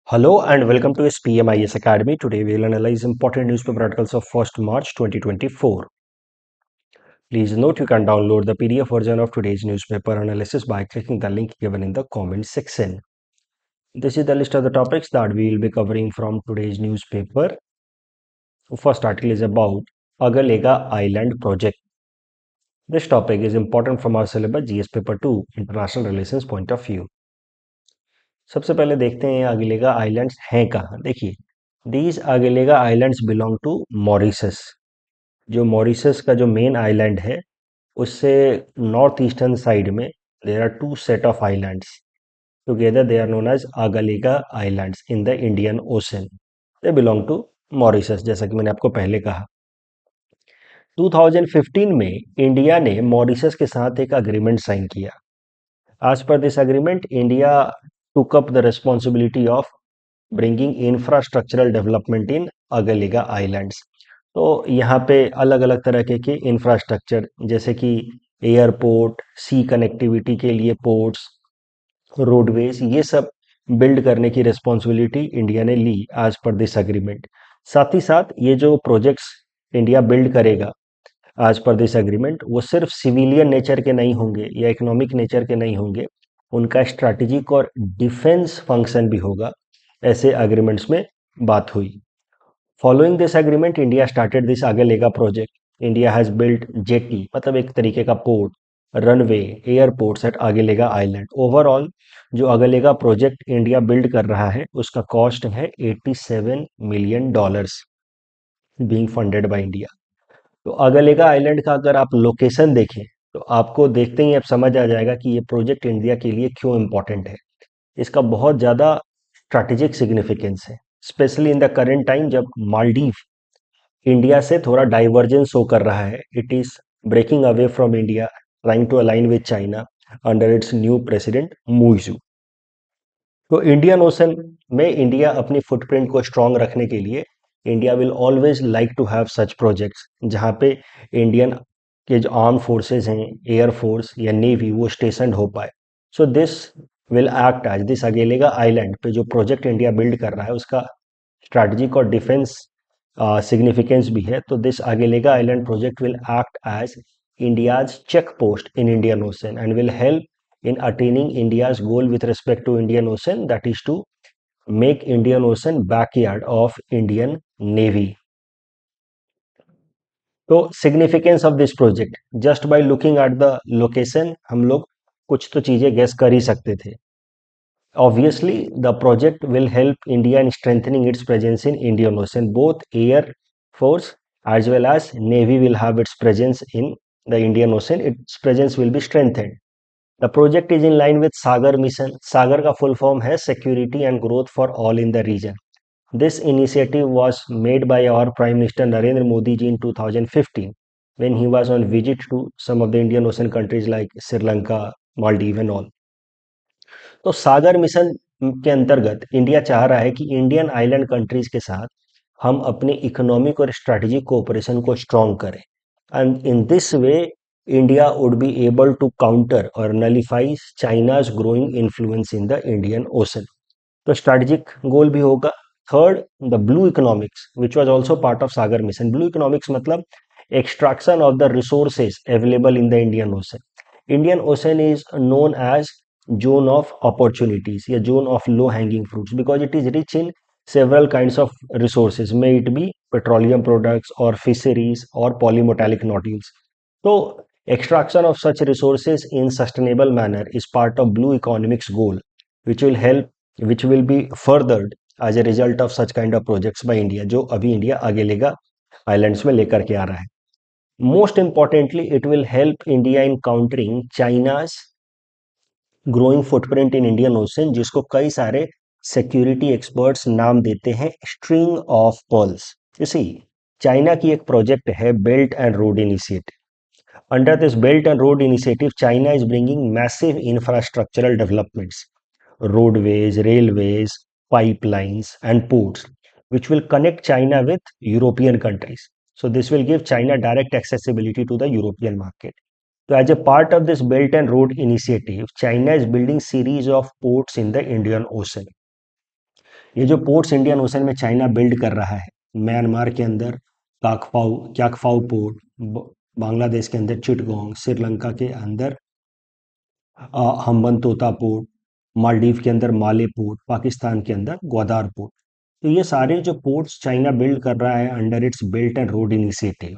Hello and welcome to SPMIS Academy. Today we will analyze important newspaper articles of 1st March 2024. Please note you can download the PDF version of today's newspaper analysis by clicking the link given in the comment section. This is the list of the topics that we will be covering from today's newspaper. The first article is about Agalega Island project. This topic is important from our syllabus GS paper 2 International Relations point of view. सबसे पहले देखते हैं अगलेगा islands हैं कहाँ. देखिए, these Agalega islands belong to Mauritius. जो Mauritius का जो मेन आइलैंड है उससे नॉर्थ ईस्टर्न साइड में there are two set of islands together. They are known as Agalega islands in the Indian Ocean. They belong to Mauritius, जैसा कि मैंने आपको पहले कहा. 2015 में इंडिया ने मॉरिशस के साथ एक अग्रीमेंट साइन किया. As per this agreement, India took up the responsibility of bringing infrastructural development in Agalega Islands. तो यहाँ पे अलग अलग तरह के इंफ्रास्ट्रक्चर जैसे कि एयरपोर्ट, सी कनेक्टिविटी के लिए पोर्ट्स, रोडवेज, ये सब बिल्ड करने की रिस्पॉन्सिबिलिटी इंडिया ने ली एज पर दिस अग्रीमेंट. साथ ही साथ ये जो प्रोजेक्ट्स इंडिया बिल्ड करेगा एज पर दिस एग्रीमेंट वो सिर्फ सिविलियन नेचर के नहीं होंगे या इकोनॉमिक नेचर के नहीं होंगे, उनका स्ट्रैटेजिक और डिफेंस फंक्शन भी होगा. ऐसे एग्रीमेंट्स में बात हुई. Following this agreement India started this Agalega project. India has built jetty, मतलब एक तरीके का port, runway, airports at Agalega island. Overall जो आगलेगा प्रोजेक्ट इंडिया बिल्ड कर रहा है उसका कॉस्ट है $87 million being funded by India. तो अगलेगा आइलैंड का अगर आप लोकेशन देखें तो आपको देखते ही अब समझ आ जाएगा कि ये प्रोजेक्ट इंडिया के लिए क्यों इम्पोर्टेंट है. इसका बहुत ज़्यादा स्ट्रैटेजिक सिग्निफिकेंस है, specially in the current time जब मालदीव इंडिया से थोड़ा डाइवर्जेंस शो कर रहा है. It is breaking away from India, trying to align with China under its new president Muizzu. तो इंडियन ओशन में इंडिया अपनी फुटप्रिंट को स्ट्रांग रखने के लिए India will always like to have such projects जहां पे इंडियन के जो आर्म फोर्सेस हैं, एयरफोर्स या नेवी, वो स्टेशन हो पाए. So this will act as this Agalega island पे जो प्रोजेक्ट इंडिया बिल्ड कर रहा है उसका स्ट्रैटेजिक और डिफेंस सिग्निफिकेंस भी है. तो this Agalega island project will act as India's check post in Indian Ocean and will help in attaining India's goal with respect to Indian Ocean, that is to make Indian Ocean backyard of Indian Navy. तो significance of this project, just by looking at the location हम लोग कुछ तो चीजें guess कर ही सकते थे. Obviously, the project will help India in strengthening its presence in Indian Ocean. Both Air Force as well as Navy will have its presence in the Indian Ocean. Its presence will be strengthened. The project is in line with Sagar mission. Sagar का full form है Security and Growth for All in the region. This initiative was made by our Prime Minister Narendra Modi ji in 2015 when he was on visit to some of the Indian Ocean countries like Sri Lanka, Maldives and all. तो सागर mission के अंतर्गत India चाह रहा है कि Indian island countries के साथ हम अपने इकोनॉमिक और स्ट्रेटेजिक कोऑपरेशन को स्ट्रॉन्ग करें. And in this way India would be able to counter और nullify China's growing influence in the Indian Ocean. तो स्ट्रेटेजिक गोल भी होगा. Third, the blue economics which was also part of SAGAR mission. Blue economics मतलब extraction of the resources available in the Indian Ocean. Indian Ocean is known as zone of opportunities या zone of low hanging fruits because it is rich in several kinds of resources, may it be petroleum products or fisheries or polymetallic nodules. So extraction of such resources in sustainable manner is part of blue economics goal which will be furthered as a result of such kind of projects by India, जो अभी India आगे लेगा islands में लेकर के आ रहा है. Most importantly it will help India in countering China's growing footprint in Indian ocean, जिसको कई सारे सिक्योरिटी एक्सपर्ट्स नाम देते हैं स्ट्रिंग ऑफ पर्ल्स. इसी चाइना की एक प्रोजेक्ट है belt and road initiative. Under this belt and road initiative China is bringing massive infrastructural developments, roadways, railways, pipelines and ports which will connect China with European countries. So this will give China direct accessibility to the European market. So as a part of this Belt and Road Initiative, China is building series of ports in the Indian Ocean. ये जो ports Indian Ocean में China build कर रहा है, Myanmar के अंदर क्याकफाओ port, Bangladesh के अंदर चिटगोंग, श्रीलंका के अंदर हम्बनतोता पोर्ट, मालदीव के अंदर माले पोर्ट, पाकिस्तान के अंदर ग्वादार पोर्ट। तो ये सारे जो पोर्ट्स चाइना बिल्ड कर रहा है under its belt and road initiative,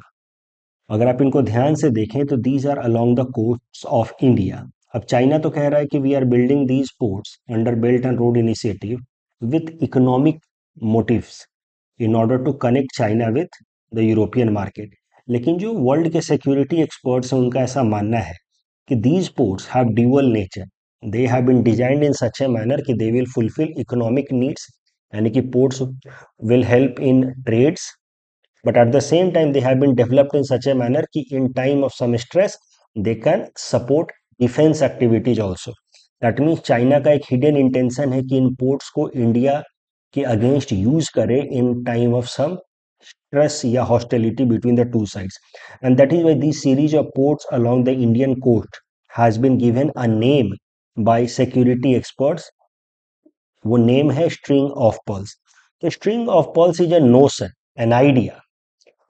अगर आप इनको ध्यान से देखें तो these are along the coast of India. अब चाइना तो कह रहा है कि we are building these ports under belt and road initiative with economic motives in order to connect China with the European market. लेकिन जो वर्ल्ड के security experts हैं उनका ऐसा मानना है कि these ports have dual nature. They have been designed in such a manner कि they will fulfill economic needs, यानी कि ports will help in trades, but at the same time they have been developed in such a manner कि in time of some stress they can support defense activities also. That means China का एक hidden intention है कि इन ports को India के against use करे in time of some stress या hostility between the two sides, and that is why this series of ports along the Indian coast has been given a name by security experts. वो name है string of pearls. तो string of pearls is a notion, an idea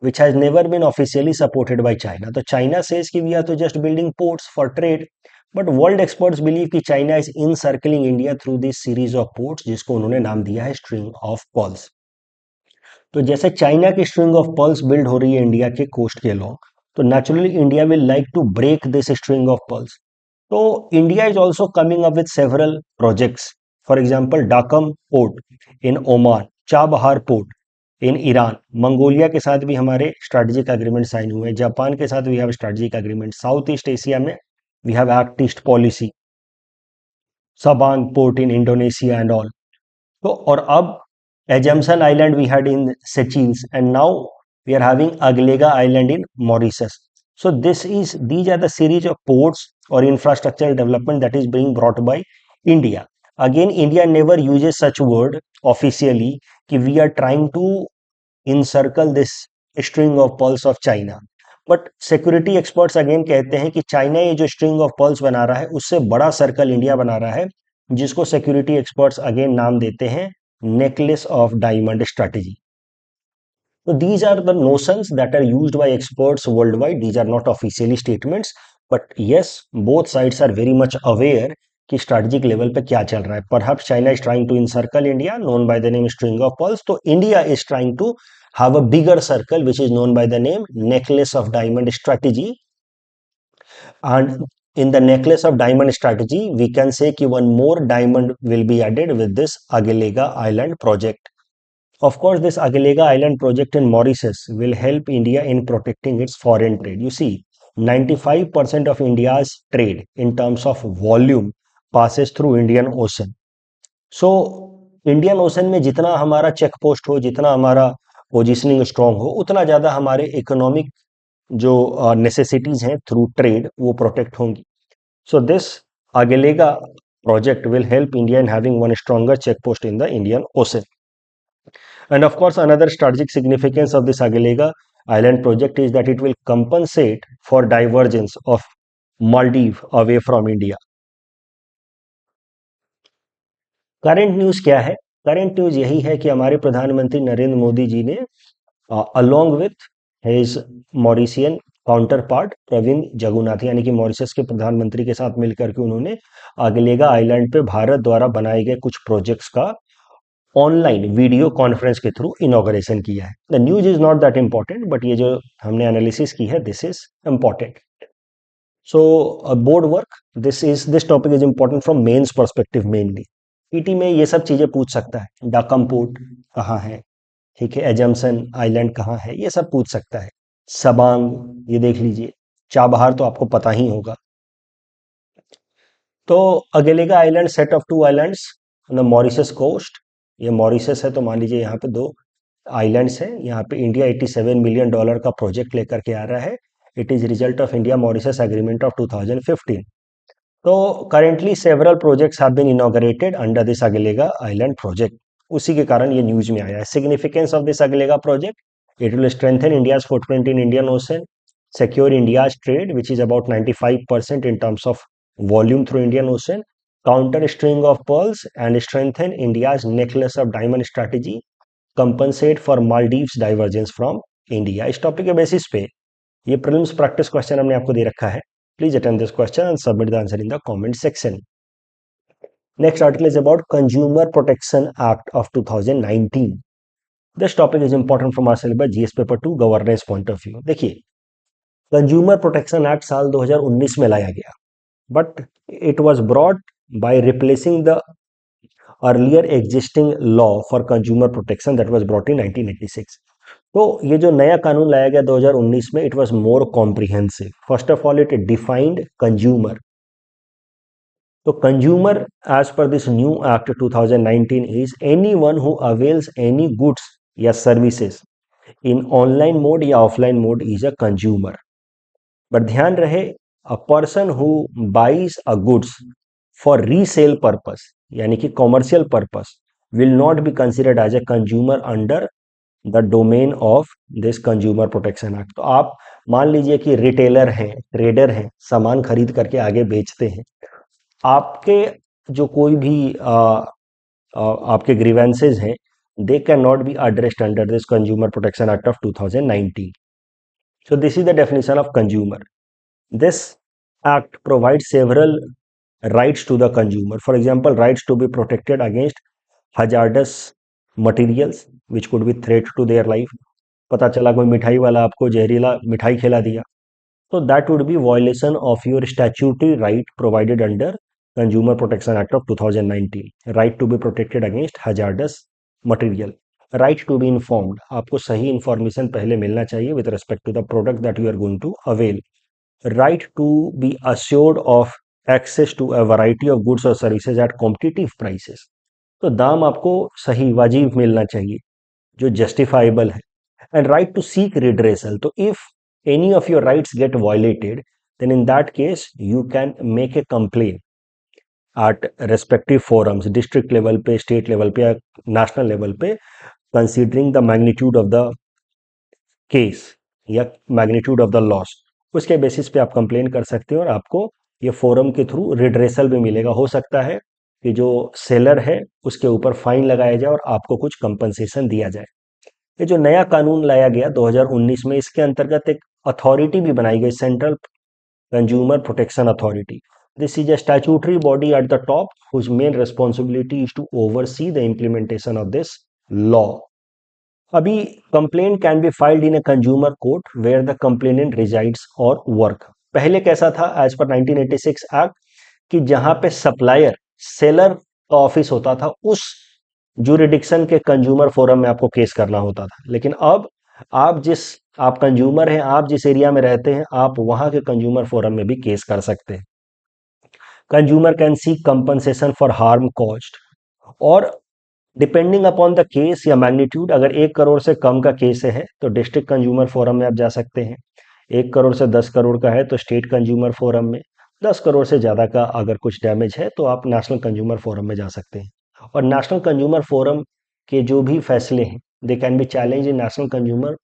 which has never been officially supported by China. तो China says कि we are to just building ports for trade, but world experts believe कि China is encircling India through this series of ports जिसको उन्होंने नाम दिया है string of pearls। तो जैसे चाइना की स्ट्रिंग ऑफ पर्ल्स बिल्ड हो रही है इंडिया के कोस्ट के अलॉन्ग, तो naturally India will like to break this string of pearls. तो India is also coming up with several projects, for example Duqm port in Oman, Chabahar port in Iran, Mongolia के साथ भी हमारे strategic agreement sign हुए हैं, Japan के साथ we have strategic agreement, South East Asia में we have Act East policy, Sabang port in Indonesia and all. तो और अब Assumption island we had in Seychelles and now we are having Agalega island in Mauritius. So these are the series of ports or infrastructural development that is being brought by India. Again, India never uses such word officially कि we are trying to encircle this string of pearls of China. But security experts again कहते हैं कि China ये जो string of pearls बना रहा है उससे बड़ा सर्कल इंडिया बना रहा है, जिसको सिक्योरिटी एक्सपर्ट्स अगेन नाम देते हैं necklace of diamond strategy. So these are the notions that are used by experts worldwide. These are not officially statements, but yes, both sides are very much aware कि strategic level पे क्या चल रहा है। Perhaps China is trying to encircle India, known by the name string of pearls. तो India is trying to have a bigger circle, which is known by the name necklace of diamond strategy. And in the necklace of diamond strategy, we can say कि one more diamond will be added with this Agalega Island project. Of course, this Agalega Island project in Mauritius will help India in protecting its foreign trade. You see, 95% of India's trade in terms of volume passes through Indian Ocean. So, Indian Ocean में जितना हमारा check post हो, जितना हमारा positioning strong हो, उतना ज़्यादा हमारे इकोनॉमिक जो नेसेसिटीज हैं थ्रू ट्रेड वो प्रोटेक्ट होंगी। So this Agalega project will help India in having one stronger check post in the Indian Ocean. And of course, another strategic significance of this Agalega Island project is that it will compensate for divergence of Maldives away from India. Current news क्या है? Current news यही है कि हमारे प्रधानमंत्री नरेंद्र मोदी जी ने along with his Mauritian counterpart Pravind Jugnauth यानी कि मॉरिशस के प्रधानमंत्री के साथ मिलकर के उन्होंने अगलेगा आइलैंड पे भारत द्वारा बनाए गए कुछ प्रोजेक्ट्स का ऑनलाइन वीडियो कॉन्फ्रेंस के थ्रू इनॉग्रेशन किया है। The news is not that important, but ये जो हमने एनालिसिस की है this is important. So board work, this topic is important from mains perspective mainly. PT में ये सब चीजें पूछ सकता है, डाकम पोर्ट कहाँ है, ठीक है, एजम्सन आइलैंड कहाँ है, ये सब पूछ सकता है। सबांग ये देख लीजिए, चाबहार तो आपको पता ही होगा। तो Agalega island set of two islands on the Mauritius coast, ये मॉरिशस है तो मान लीजिए यहाँ पे दो आइलैंड्स हैं। यहाँ पे इंडिया $87 मिलियन का प्रोजेक्ट लेकर के आ रहा है। It is result of India Mauritius agreement of 2015। तो currently several projects have been inaugurated under this Agalega island project, उसी के कारण ये न्यूज में आया है। Significance of this Agalega project, it will strengthen India's footprint in Indian Ocean, secure India's trade, which is about 95% in terms of volume through Indian Ocean, counter string of pearls and strengthen India's necklace of diamond strategy, compensate for Maldives divergence from India. इस topic के basis पे ये prelims practice question हमने आपको दे रखा है। Please attempt this question and submit the answer in the comment section. Next article is about consumer protection act of 2019। This topic is important from our syllabus GS paper 2 governance point of view. देखिए, consumer protection act साल 2019 में लाया गया, but it was brought by replacing the earlier existing law for consumer protection that was brought in 1986। तो ये जो नया कानून लाया गया 2019 में, it was more comprehensive. First of all, it defined consumer. तो कंज्यूमर एज पर this new act 2019 is anyone who avails any goods या सर्विसेज इन ऑनलाइन मोड या offline mode is a consumer. But ध्यान रहे, a person who buys a goods for resale purpose यानी कि commercial purpose will not be considered as a consumer under the domain of this consumer protection act. तो आप मान लीजिए कि retailer हैं, ट्रेडर हैं, सामान खरीद करके आगे बेचते हैं, आपके जो कोई भी आपके ग्रीवेंसेज हैं, they can not be addressed under this consumer protection act of 2019। So this is the definition of consumer. This act provides several rights to the consumer. For example, rights to be protected against hazardous materials which could be threat to their life. पता चला कोई मिठाई वाला आपको जहरीला मिठाई खिला दिया, तो that would be violation of your statutory right provided under Consumer Protection Act of 2019. Right to be protected against hazardous material. Right to be informed, आपको सही इंफॉर्मेशन पहले मिलना चाहिए with respect to the product that you are going to avail. Right to be assured of access to a variety of goods और services at competitive prices. तो दाम आपको सही वाजिब मिलना चाहिए, जो जस्टिफाइबल है। And right to seek redressal, तो if any of your rights get violated then in that case you can make a complain at respective forums, district level पे, स्टेट लेवल पे या नेशनल लेवल पे, considering the magnitude of the case या magnitude of the loss. उसके basis पे आप complain कर सकते हो और आपको ये फोरम के थ्रू रिड्रेसल भी मिलेगा। हो सकता है कि जो सेलर है उसके ऊपर फाइन लगाया जाए और आपको कुछ कंपनसेशन दिया जाए। ये जो नया कानून लाया गया 2019 में, इसके अंतर्गत एक अथॉरिटी भी बनाई गई, central consumer protection authority. This is a statutory body at the top whose main responsibility is to oversee the implementation of this law. अभी complaint can be filed in a consumer court where the complainant resides और work. पहले कैसा था as per 1986 act कि जहां पे supplier seller का office होता था, उस ज्यूरिडिक्शन के कंज्यूमर फोरम में आपको केस करना होता था। लेकिन अब आप कंज्यूमर हैं, आप जिस एरिया में रहते हैं, आप वहां के कंज्यूमर फोरम में भी केस कर सकते हैं। Consumer can seek compensation for harm caused, और डिपेंडिंग अपॉन द केस या मैग्नीट्यूड, अगर 1 करोड़ से कम का केस है तो डिस्ट्रिक्ट कंज्यूमर फोरम में आप जा सकते हैं। 1 करोड़ से 10 करोड़ का है तो स्टेट कंज्यूमर फोरम में। 10 करोड़ से ज़्यादा का अगर कुछ डैमेज है तो आप नेशनल कंज्यूमर फोरम में जा सकते हैं। और नेशनल कंज्यूमर फोरम के जो भी फैसले हैं, they can be challenge in national consumer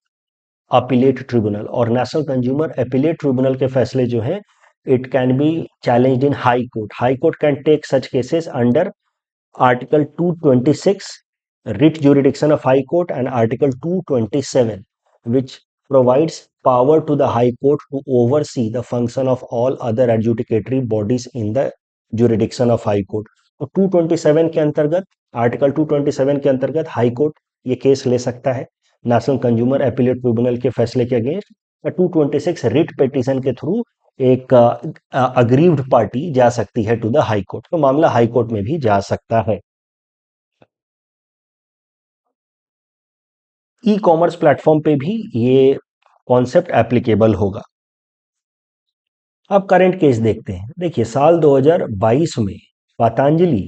appellate tribunal, और नेशनल कंज्यूमर अपीलेट ट्रिब्यूनल के फैसले जो हैं, it can be challenged in high court. High court can take such cases under Article 226 writ jurisdiction of High Court and Article 227 which provides power to the High Court to oversee the function of all other adjudicatory bodies in the jurisdiction of High Court। तो 227 के अंतर्गत, article 227 के अंतर्गत high court ये case ले सकता है national consumer appellate tribunal के फैसले के अगेंस्ट। 226 रिट पिटीशन के थ्रू एक अग्रीव्ड पार्टी जा सकती है टू द हाई कोर्ट, तो मामला हाई कोर्ट में भी जा सकता है। ई कॉमर्स प्लेटफॉर्म पे भी ये कॉन्सेप्ट एप्लीकेबल होगा। अब करंट केस देखते हैं। देखिए, साल 2022 में पतंजलि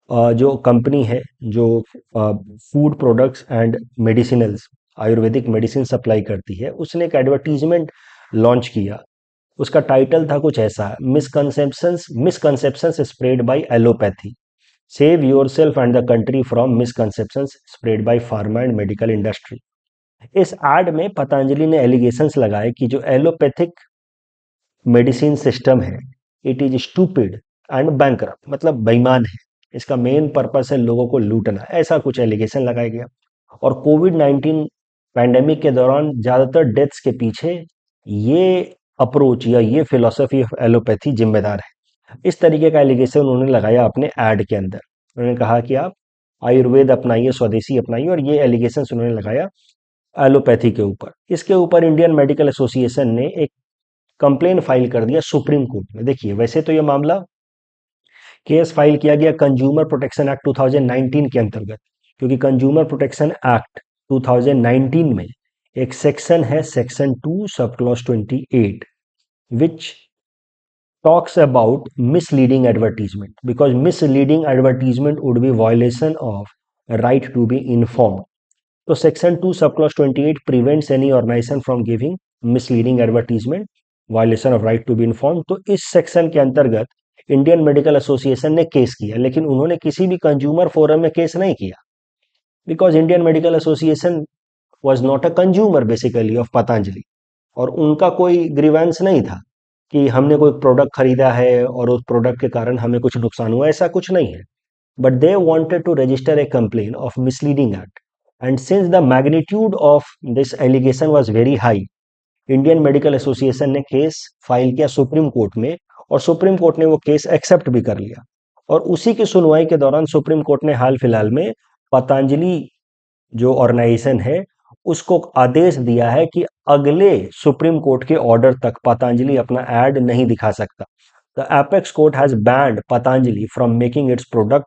जो कंपनी है जो food products and medicinals, Ayurvedic medicine supply करती है, उसने एक एडवर्टीजमेंट लॉन्च किया। उसका टाइटल था कुछ ऐसा, misconceptions spread by allopathy, save yourself and the country from misconceptions spread by pharma and medical industry. इस एड में पतंजलि ने एलिगेशंस लगाए कि जो एलोपैथिक मेडिसिन सिस्टम है, it is stupid and bankrupt, मतलब बेईमान है, इसका मेन पर्पस है लोगों को लूटना, ऐसा कुछ एलिगेशन लगाया गया। और कोविड 19 पैंडेमिक के दौरान ज़्यादातर डेथ्स के पीछे ये अप्रोच या ये फिलॉसफी ऑफ एलोपैथी जिम्मेदार है। इस तरीके का एलिगेशन उन्होंने लगाया अपने एड के अंदर। उन्होंने कहा कि आप आयुर्वेद अपनाइए, स्वदेशी अपनाइए, और ये एलिगेशन उन्होंने लगाया एलोपैथी के ऊपर। इसके ऊपर इंडियन मेडिकल एसोसिएशन ने एक कंप्लेन फाइल कर दिया सुप्रीम कोर्ट में। देखिए, वैसे तो ये मामला केस फाइल किया गया कंज्यूमर प्रोटेक्शन एक्ट 2019 के अंतर्गत, क्योंकि कंज्यूमर प्रोटेक्शन एक्ट 2019 में एक सेक्शन है, section 2 sub clause 28, which talks about misleading advertisement, because misleading advertisement would be violation of right to be informed. तो section 2 sub clause 28 prevents any organisation from giving misleading advertisement, violation of right to be inform. तो इस section के अंतर्गत Indian Medical Association ने case किया, लेकिन उन्होंने किसी भी कंज्यूमर फोरम में केस नहीं किया, because Indian Medical association was not a consumer basically of Patanjali, और उनका कोई ग्रीवेंस नहीं था कि हमने कोई प्रोडक्ट खरीदा है और उस प्रोडक्ट के कारण हमें कुछ नुकसान हुआ, ऐसा कुछ नहीं है। But they wanted to register a complaint of misleading act. And since the magnitude of this allegation was very high, Indian Medical Association ने केस फाइल किया सुप्रीम कोर्ट में, और सुप्रीम कोर्ट ने वो केस एक्सेप्ट भी कर लिया। और उसी की सुनवाई के दौरान सुप्रीम कोर्ट ने हाल फिलहाल में पतंजलि जो ऑर्गेनाइजेशन है उसको आदेश दिया है कि अगले सुप्रीम कोर्ट के ऑर्डर तक पतंजलि अपना एड नहीं दिखा सकता। The apex court has banned Patanjali from making it's product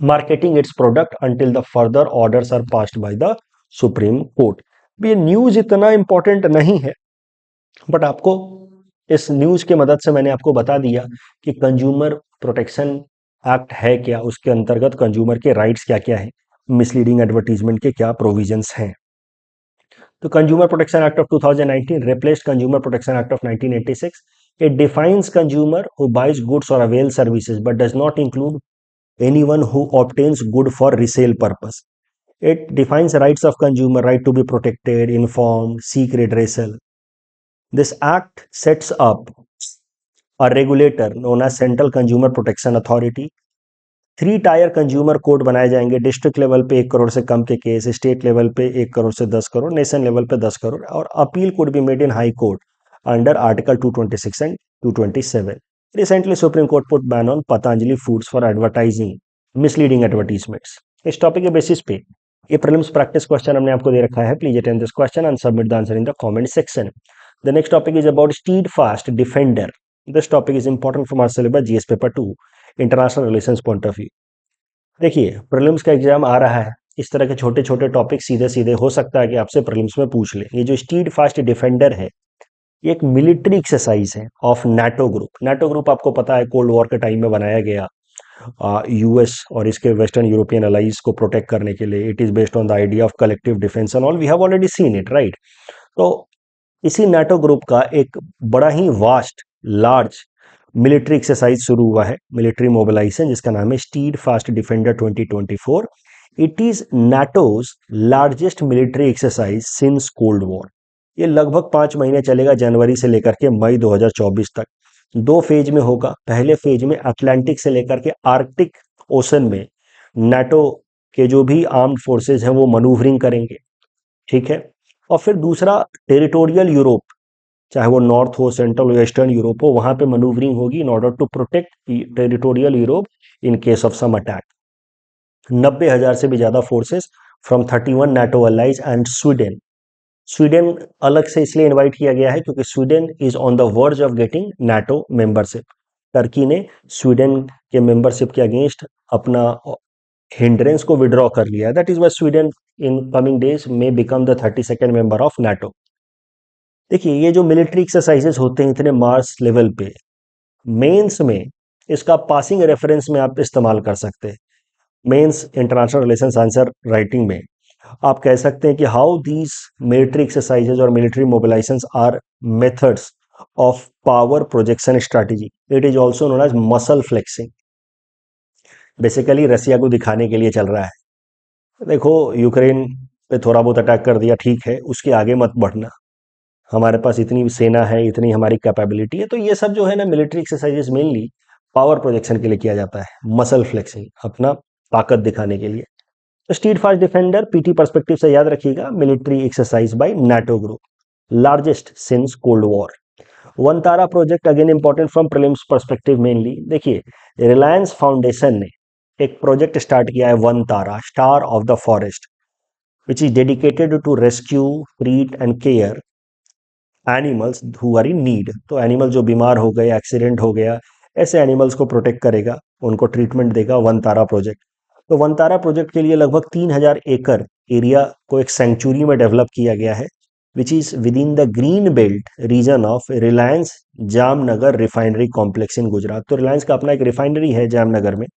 marketing its product until the further orders are passed by the supreme court. ये न्यूज इतना इंपॉर्टेंट नहीं है, बट आपको इस न्यूज के मदद से मैंने आपको बता दिया कि कंज्यूमर प्रोटेक्शन एक्ट है क्या, उसके अंतर्गत कंज्यूमर के राइट्स क्या क्या है, मिसलीडिंग एडवर्टीजमेंट के क्या प्रोविजंस हैं। तो consumer protection act of 2019 replaced consumer protection act of 1986. It defines consumer who buys goods or avails services but does not include anyone who obtains good for resale purpose. It defines rights of consumer, right to be protected, informed, seek redressal. This act sets up a regulator known as Central Consumer Protection Authority. 3 tyre consumer court बनाए जाएंगे, district level पे 1 करोड़ से कम के case, state level पे 1 करोड़ से 10 crore, nation level पे 10 करोड़, और appeal could be made in high court under article 226 and 227. Recently, Supreme Court put ban on Patanjali Foods for advertising misleading advertisements. इस टॉपिक के बेसिस पे ये प्रीलिम्स प्रैक्टिस क्वेश्चन हमने आपको दे रखा है। Please attend this question and submit the answer in the comment section. The next topic is about steadfast defender. This topic is important from our syllabus GS paper 2 international relations point of view. देखिए, prelims का exam आ रहा है, इस तरह के छोटे छोटे टॉपिक सीधे सीधे हो सकता है कि आपसे प्रीलिम्स में पूछ ले। ये जो स्टीडफास्ट डिफेंडर है, ये एक मिलिट्री एक्सरसाइज है of NATO group. NATO group आपको पता है कोल्ड वॉर के टाइम में बनाया गया यूएस और इसके वेस्टर्न यूरोपियन अलाइज को प्रोटेक्ट करने के लिए। It is based on the idea of collective defence and all, we have already seen it, right. तो इसी नाटो ग्रुप का एक बड़ा ही वास्ट लार्ज मिलिट्री एक्सरसाइज शुरू हुआ है, मिलिट्री मोबिलाइजेशन, जिसका नाम है steadfast defender 2024। It is NATO's largest military exercise since Cold war. ये लगभग 5 महीने चलेगा, जनवरी से लेकर के मई 2024 तक। 2 फेज में होगा। पहले फेज में अटलांटिक से लेकर के आर्कटिक ओशन में नाटो के जो भी आर्म्ड फोर्सेज हैं वो मनूवरिंग करेंगे, ठीक है। और फिर दूसरा टेरिटोरियल यूरोप, चाहे वो नॉर्थ हो, सेंट्रल हो, ईस्टर्न यूरोप हो, वहां पे मनूवरिंग होगी in order to protect territorial Europe in case of some attack. 90,000 से भी ज्यादा forces from 31 NATO allies and Sweden. Sweden अलग से इसलिए इनवाइट किया गया है क्योंकि Sweden is on the verge of getting NATO membership. Turkey ने स्वीडन के मेंबरशिप के अगेंस्ट अपना हिंड्रेंस को विड्रॉ कर लिया है। That is why Sweden in coming days में become the 32nd member of NATO. देखिए, ये जो मिलिट्री एक्सरसाइजेस होते हैं इतने मार्स लेवल पे, मेंस में इसका पासिंग रेफरेंस में आप इस्तेमाल कर सकते हैं। Mains international relations answer writing में आप कह सकते हैं कि हाउ दीज मिलिट्री एक्सरसाइजेज और military mobilisations are methods of power projection strategy. It is also known as muscle flexing. Basically Russia को दिखाने के लिए चल रहा है, देखो यूक्रेन पे थोड़ा बहुत अटैक कर दिया, ठीक है, उसके आगे मत बढ़ना, हमारे पास इतनी सेना है, इतनी हमारी कैपेबिलिटी है। तो ये सब जो है ना military exercises mainly power projection के लिए किया जाता है, मसल फ्लेक्सिंग, अपना ताकत दिखाने के लिए। तो street fast defender PT perspective से याद रखिएगा, military exercise by NATO group, largest since Cold War. Vantara project again important from prelims perspective mainly. देखिए, रिलायंस फाउंडेशन ने एक प्रोजेक्ट स्टार्ट किया है, Vantara, star of the forest, which is dedicated to rescue, treat and care animals who are in need. तो animal जो बीमार हो गए, एक्सीडेंट हो गया, ऐसे एनिमल्स को प्रोटेक्ट करेगा, उनको ट्रीटमेंट देगा, वन तारा प्रोजेक्ट। तो वन तारा प्रोजेक्ट के लिए लगभग 3000 एकड़ एरिया को एक सेंचुरी में डेवलप किया गया है, which is within the green belt region of Reliance Jamnagar refinery complex in Gujarat. तो रिलायंस का अपना एक रिफाइनरी है जामनगर में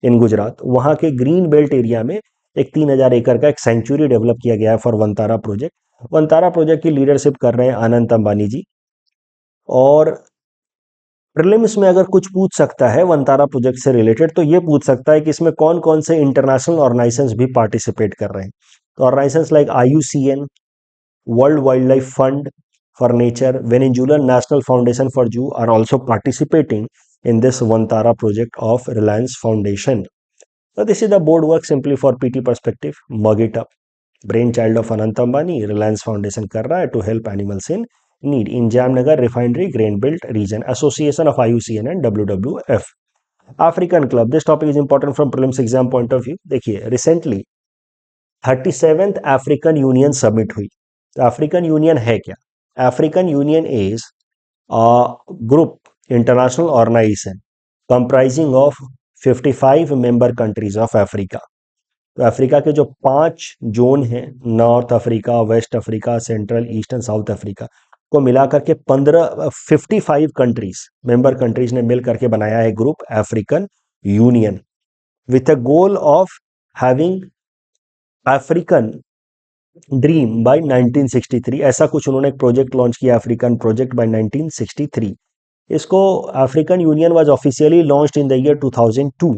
इन गुजरात, वहां के ग्रीन बेल्ट एरिया में एक 3000 एकड़ का एक सेंचुरी डेवलप किया गया है for Vantara project. Vantara project की लीडरशिप कर रहे हैं अनंत अंबानी जी। और प्रीलिम्स में अगर कुछ पूछ सकता है वनतारा प्रोजेक्ट से रिलेटेड, तो ये पूछ सकता है कि इसमें कौन कौन से इंटरनेशनल ऑर्गेनाइजेशंस भी पार्टिसिपेट कर रहे हैं। तो organisations like IUCN, World Wildlife Fund for Nature, Venezuelan National Foundation for zoo are also participating in this Vantara project of Reliance Foundation. So this is the board work simply for PT perspective. Mug it up. Brainchild of Anant Ambani, Reliance Foundation कर रहा है to help animals in need in Jamnagar Refinery Grain Belt Region, Association of IUCN and WWF. African Club, this topic is important from prelims exam point of view. देखिए, recently 37th African Union Summit हुई। तो African Union है क्या? African Union is group, international organisation comprising of 55 member countries of Africa. तो Africa के जो 5 zone हैं, North Africa, West Africa, central, eastern, South Africa, को मिलाकर के 55 कंट्रीज, मेंबर कंट्रीज ने मिल करके बनाया है group African Union, with a goal of having African dream by 1963। ऐसा कुछ उन्होंने एक प्रोजेक्ट लॉन्च किया, अफ्रीकन प्रोजेक्ट बाय 1963। इसको African Union was officially launched in the year 2002।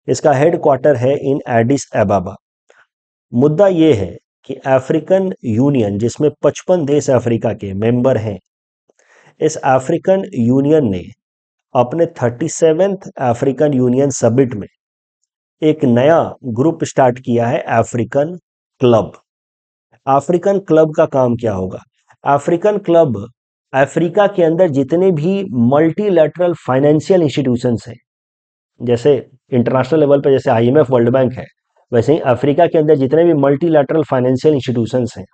इसका हेड क्वार्टर है इन एडिस अबाबा। मुद्दा यह है कि अफ्रीकन यूनियन, जिसमें 55 देश अफ्रीका के मेंबर हैं, इस अफ्रीकन यूनियन ने अपने 37th अफ्रीकन यूनियन समिट में एक नया ग्रुप स्टार्ट किया है, अफ्रीकन क्लब। अफ्रीकन क्लब का काम क्या होगा? अफ्रीकन क्लब अफ्रीका के अंदर जितने भी मल्टीलैटरल फाइनेंशियल इंस्टीट्यूशंस हैं, जैसे इंटरनेशनल लेवल पे जैसे IMF, वर्ल्ड बैंक है, वैसे ही अफ्रीका के अंदर जितने भी मल्टीलैटरल फाइनेंशियल इंस्टीट्यूशंस हैं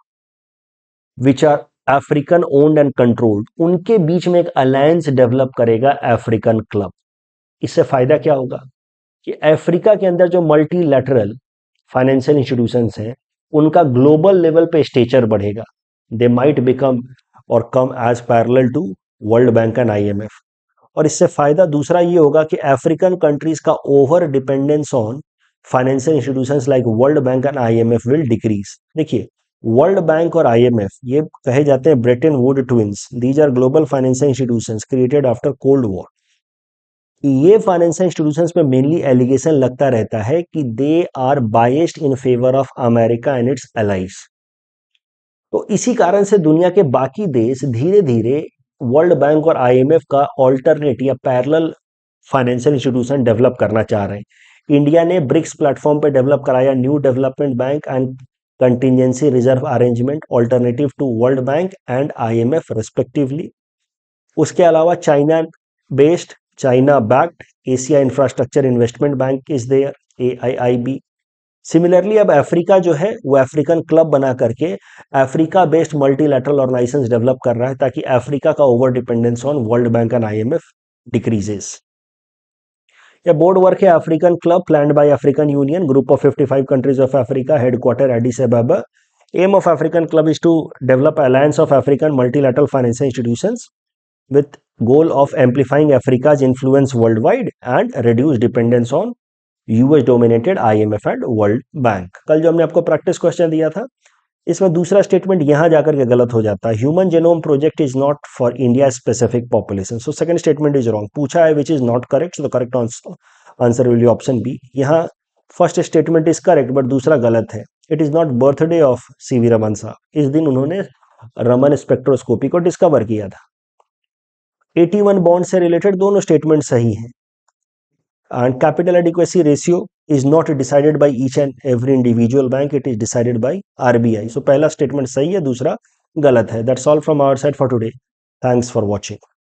which are African owned and controlled, उनके बीच में एक अलायंस डेवलप करेगा अफ्रीकन क्लब। इससे फायदा क्या होगा कि अफ्रीका के अंदर जो मल्टीलैटरल फाइनेंशियल इंस्टीट्यूशंस हैं, उनका ग्लोबल लेवल पे स्टेचर बढ़ेगा। दे माइट बिकम और come as parallel to World Bank and IMF। और इससे फायदा दूसरा ये होगा कि अफ्रीकन कंट्रीज का over dependence on financial institutions like World Bank and IMF will decrease. देखिए, वर्ल्ड बैंक और IMF ये कहे जाते हैं Bretton Wood twins. These are global financial institutions created after cold war. ये फाइनेंशियल इंस्टीट्यूशंस में mainly allegation लगता रहता है कि they are biased in favour of America and it's allies. तो इसी कारण से दुनिया के बाकी देश धीरे धीरे वर्ल्ड बैंक और IMF का ऑल्टरनेट या पैरेलल फाइनेंशियल इंस्टीट्यूशन डेवलप करना चाह रहे हैं। इंडिया ने ब्रिक्स प्लेटफॉर्म पे डेवलप कराया New Development Bank and contingency reserve arrangement alternative to World Bank and IMF respectively. उसके अलावा China based, China backed Asia infrastructure investment bank is there, AIIB। Similarly अब अफ्रीका जो है वो African club बना करके Africa based multilateral organisations develop कर रहा है, ताकि अफ्रीका का over dependence on World Bank and IMF decreases. ये बोर्ड वर्क है African club planned by African Union, group of 55 countries of Africa, headquarter Addis Ababa. Aim of African club is to develop alliance of African multilateral financial institutions with goal of amplifying Africa's influence worldwide and reduce dependence on US dominated IMF and World Bank। कल जो हमने आपको practice question दिया था, इसमें दूसरा statement यहां जाकर के गलत हो जाता है। Human genome project is not for India specific population, so second statement is wrong. पूछा है which is not correct, so the correct answer will be option B. यहाँ first statement is correct but दूसरा गलत है। It is not birthday of CV Raman साहब, इस दिन उन्होंने रमन स्पेक्ट्रोस्कोपी को डिस्कवर किया था। 81 बॉन्ड से रिलेटेड दोनों स्टेटमेंट सही हैं। And capital adequacy ratio is not decided by each and every individual bank, it is decided by RBI. So पहला statement सही है, दूसरा गलत है. That's all from our side for today. Thanks for watching.